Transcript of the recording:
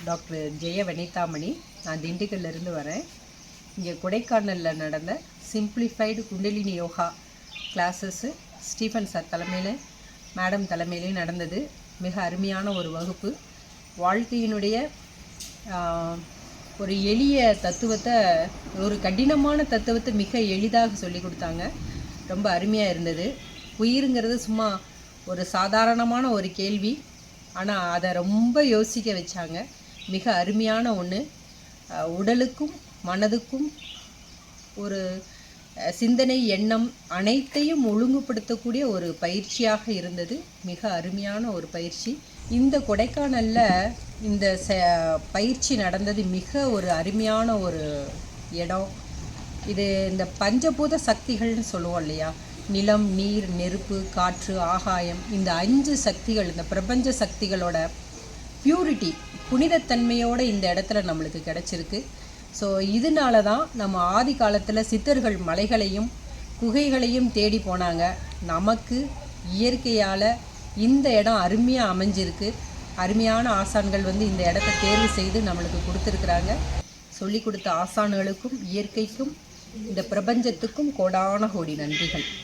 Doctor ஜெய வனிதாமணி. நான் திண்டுக்கல்லிருந்து வரேன். இங்கே கொடைக்கானலில் நடந்த simplified kundalini yoga classes Stephen sir தலைமையில் மேடம் தலைமையிலையும் நடந்தது. மிக அருமையான ஒரு வகுப்பு. வாழ்க்கையினுடைய ஒரு எளிய தத்துவத்தை, ஒரு கடினமான தத்துவத்தை மிக எளிதாக சொல்லி கொடுத்தாங்க. ரொம்ப அருமையாக இருந்தது. உயிருங்கிறது சும்மா ஒரு சாதாரணமான ஒரு கேள்வி, ஆனால் அதை ரொம்ப யோசிக்க வச்சாங்க. மிக அருமையான ஒன்று. உடலுக்கும் மனதுக்கும் ஒரு சிந்தனை, எண்ணம் அனைத்தையும் ஒழுங்குபடுத்தக்கூடிய ஒரு பயிற்சியாக இருந்தது. மிக அருமையான ஒரு பயிற்சி. இந்த கொடைக்கானலில் இந்த பயிற்சி நடந்தது மிக ஒரு அருமையான ஒரு இடம். இது இந்த பஞ்சபூத சக்திகள்னு சொல்லுவோம் இல்லையா, நிலம், நீர், நெருப்பு, காற்று, ஆகாயம், இந்த 5 சக்திகள், இந்த பிரபஞ்ச சக்திகளோட பியூரிட்டி, புனிதத்தன்மையோடு இந்த இடத்துல நம்மளுக்கு கிடச்சிருக்கு. ஸோ இதனால தான் நம்ம ஆதி காலத்தில் சித்தர்கள் மலைகளையும் குகைகளையும் தேடி போனாங்க. நமக்கு இயற்கையால் இந்த இடம் அருமையாக அமைஞ்சிருக்கு. அருமையான ஆசான்கள் இந்த இடத்த தேர்வு செய்து நம்மளுக்கு கொடுத்துருக்குறாங்க. சொல்லி கொடுத்த ஆசான்களுக்கும் இயற்கைக்கும் இந்த பிரபஞ்சத்துக்கும் கோடான கோடி நன்றிகள்.